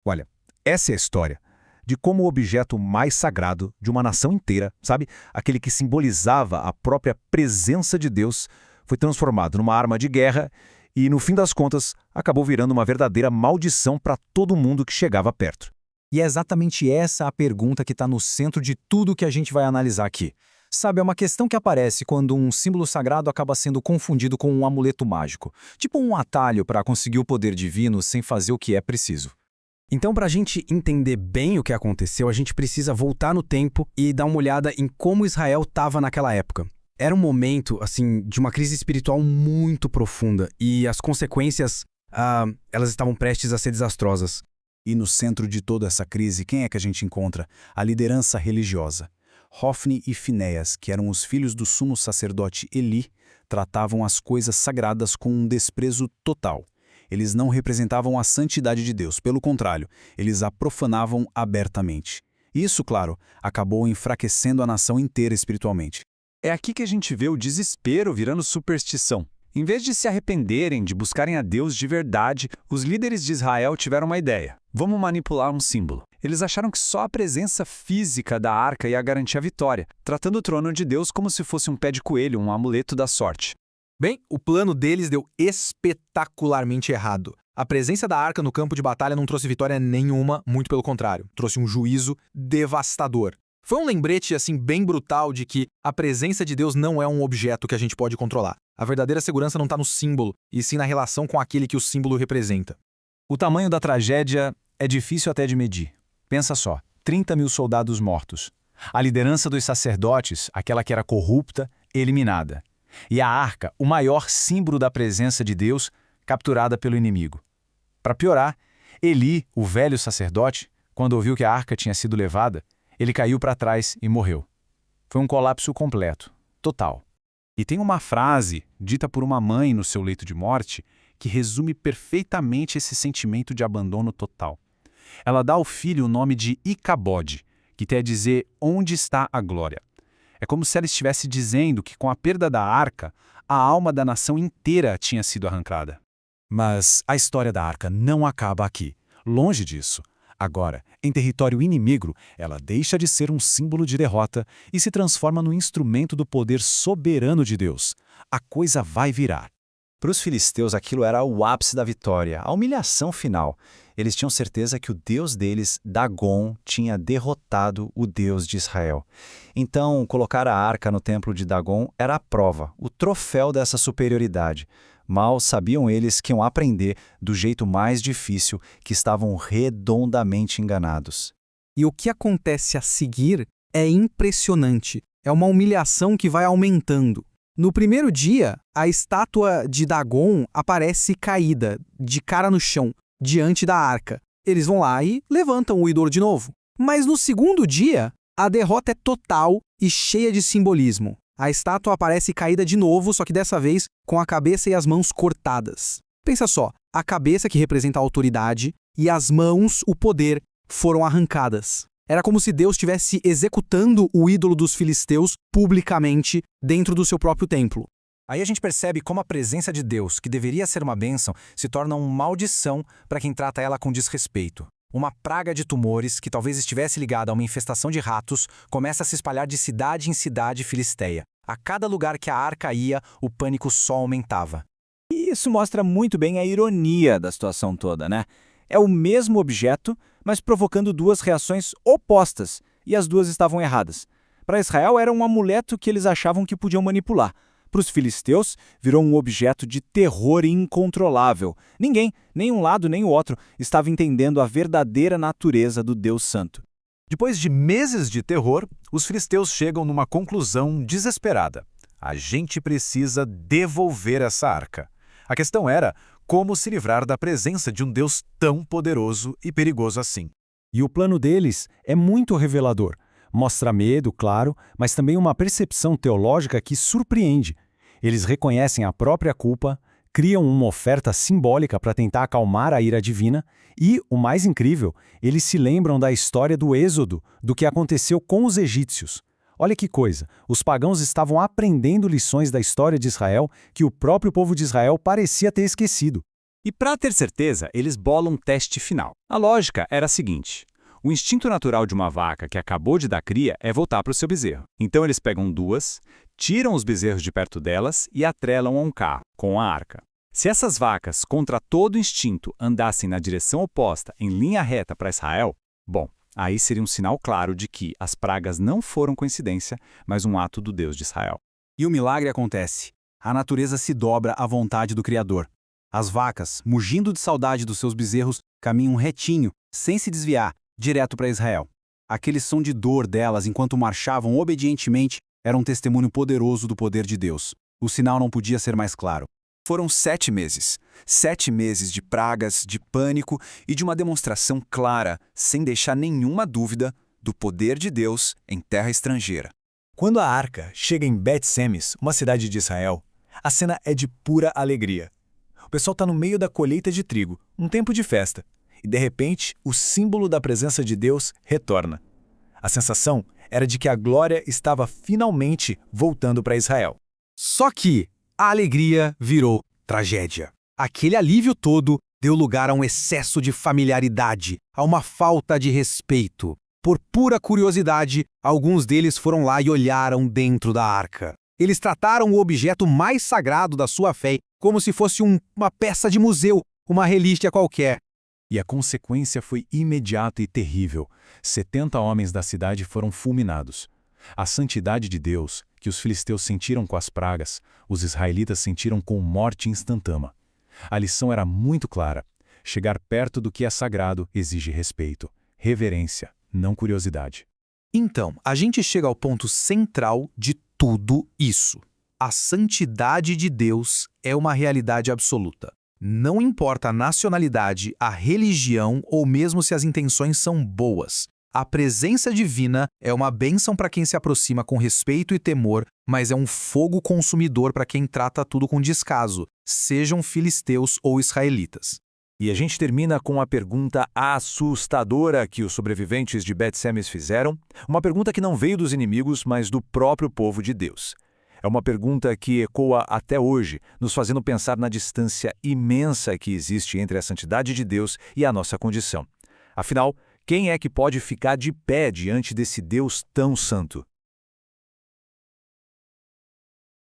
Olha, essa é a história de como o objeto mais sagrado de uma nação inteira, sabe? Aquele que simbolizava a própria presença de Deus, foi transformado numa arma de guerra e, no fim das contas, acabou virando uma verdadeira maldição para todo mundo que chegava perto. E é exatamente essa a pergunta que está no centro de tudo que a gente vai analisar aqui. Sabe, é uma questão que aparece quando um símbolo sagrado acaba sendo confundido com um amuleto mágico, tipo um atalho para conseguir o poder divino sem fazer o que é preciso. Então, para a gente entender bem o que aconteceu, a gente precisa voltar no tempo e dar uma olhada em como Israel estava naquela época. Era um momento, assim, de uma crise espiritual muito profunda e as consequências, elas estavam prestes a ser desastrosas. E no centro de toda essa crise, quem é que a gente encontra? A liderança religiosa. Hofni e Finéias, que eram os filhos do sumo sacerdote Eli, tratavam as coisas sagradas com um desprezo total. Eles não representavam a santidade de Deus, pelo contrário, eles a profanavam abertamente. Isso, claro, acabou enfraquecendo a nação inteira espiritualmente. É aqui que a gente vê o desespero virando superstição. Em vez de se arrependerem, de buscarem a Deus de verdade, os líderes de Israel tiveram uma ideia. Vamos manipular um símbolo. Eles acharam que só a presença física da arca ia garantir a vitória, tratando o trono de Deus como se fosse um pé de coelho, um amuleto da sorte. Bem, o plano deles deu espetacularmente errado. A presença da arca no campo de batalha não trouxe vitória nenhuma, muito pelo contrário, trouxe um juízo devastador. Foi um lembrete, assim, bem brutal de que a presença de Deus não é um objeto que a gente pode controlar. A verdadeira segurança não está no símbolo, e sim na relação com aquele que o símbolo representa. O tamanho da tragédia é difícil até de medir. Pensa só, 30 mil soldados mortos. A liderança dos sacerdotes, aquela que era corrupta, eliminada. E a arca, o maior símbolo da presença de Deus, capturada pelo inimigo. Para piorar, Eli, o velho sacerdote, quando ouviu que a arca tinha sido levada, ele caiu para trás e morreu. Foi um colapso completo, total. E tem uma frase, dita por uma mãe no seu leito de morte, que resume perfeitamente esse sentimento de abandono total. Ela dá ao filho o nome de Icabode, que quer dizer onde está a glória. É como se ela estivesse dizendo que com a perda da arca, a alma da nação inteira tinha sido arrancada. Mas a história da arca não acaba aqui. Longe disso. Agora, em território inimigo, ela deixa de ser um símbolo de derrota e se transforma no instrumento do poder soberano de Deus. A coisa vai virar. Para os filisteus, aquilo era o ápice da vitória, a humilhação final. Eles tinham certeza que o Deus deles, Dagon, tinha derrotado o Deus de Israel. Então, colocar a arca no templo de Dagon era a prova, o troféu dessa superioridade. Mal sabiam eles que iam aprender do jeito mais difícil, que estavam redondamente enganados. E o que acontece a seguir é impressionante. É uma humilhação que vai aumentando. No primeiro dia, a estátua de Dagon aparece caída, de cara no chão, diante da arca. Eles vão lá e levantam o ídolo de novo. Mas no segundo dia, a derrota é total e cheia de simbolismo. A estátua aparece caída de novo, só que dessa vez com a cabeça e as mãos cortadas. Pensa só, a cabeça que representa a autoridade e as mãos, o poder, foram arrancadas. Era como se Deus estivesse executando o ídolo dos filisteus publicamente dentro do seu próprio templo. Aí a gente percebe como a presença de Deus, que deveria ser uma bênção, se torna uma maldição para quem trata ela com desrespeito. Uma praga de tumores, que talvez estivesse ligada a uma infestação de ratos, começa a se espalhar de cidade em cidade filisteia. A cada lugar que a arca ia, o pânico só aumentava. E isso mostra muito bem a ironia da situação toda, né? É o mesmo objeto, mas provocando duas reações opostas, e as duas estavam erradas. Para Israel era um amuleto que eles achavam que podiam manipular. Para os filisteus, virou um objeto de terror incontrolável. Ninguém, nem um lado nem o outro, estava entendendo a verdadeira natureza do Deus Santo. Depois de meses de terror, os filisteus chegam numa conclusão desesperada. A gente precisa devolver essa arca. A questão era como se livrar da presença de um Deus tão poderoso e perigoso assim. E o plano deles é muito revelador. Mostra medo, claro, mas também uma percepção teológica que surpreende. Eles reconhecem a própria culpa, criam uma oferta simbólica para tentar acalmar a ira divina e, o mais incrível, eles se lembram da história do Êxodo, do que aconteceu com os egípcios. Olha que coisa, os pagãos estavam aprendendo lições da história de Israel que o próprio povo de Israel parecia ter esquecido. E para ter certeza, eles bolam um teste final. A lógica era a seguinte: o instinto natural de uma vaca que acabou de dar cria é voltar para o seu bezerro. Então eles pegam duas, tiram os bezerros de perto delas e atrelam a um carro, com a arca. Se essas vacas, contra todo instinto, andassem na direção oposta, em linha reta para Israel, bom, aí seria um sinal claro de que as pragas não foram coincidência, mas um ato do Deus de Israel. E o milagre acontece. A natureza se dobra à vontade do Criador. As vacas, mugindo de saudade dos seus bezerros, caminham retinho, sem se desviar, direto para Israel. Aquele som de dor delas enquanto marchavam obedientemente era um testemunho poderoso do poder de Deus. O sinal não podia ser mais claro. Foram 7 meses. 7 meses de pragas, de pânico e de uma demonstração clara, sem deixar nenhuma dúvida, do poder de Deus em terra estrangeira. Quando a arca chega em Bet-Semes, uma cidade de Israel, a cena é de pura alegria. O pessoal está no meio da colheita de trigo, um tempo de festa, e de repente o símbolo da presença de Deus retorna. A sensação era de que a glória estava finalmente voltando para Israel. Só que a alegria virou tragédia. Aquele alívio todo deu lugar a um excesso de familiaridade, a uma falta de respeito. Por pura curiosidade, alguns deles foram lá e olharam dentro da arca. Eles trataram o objeto mais sagrado da sua fé como se fosse uma peça de museu, uma relíquia qualquer. E a consequência foi imediata e terrível. 70 homens da cidade foram fulminados. A santidade de Deus, que os filisteus sentiram com as pragas, os israelitas sentiram com morte instantânea. A lição era muito clara. Chegar perto do que é sagrado exige respeito, reverência, não curiosidade. Então, a gente chega ao ponto central de tudo isso. A santidade de Deus é uma realidade absoluta. Não importa a nacionalidade, a religião ou mesmo se as intenções são boas. A presença divina é uma bênção para quem se aproxima com respeito e temor, mas é um fogo consumidor para quem trata tudo com descaso, sejam filisteus ou israelitas. E a gente termina com a pergunta assustadora que os sobreviventes de Bet-Semes fizeram, uma pergunta que não veio dos inimigos, mas do próprio povo de Deus. É uma pergunta que ecoa até hoje, nos fazendo pensar na distância imensa que existe entre a santidade de Deus e a nossa condição. Afinal, quem é que pode ficar de pé diante desse Deus tão santo?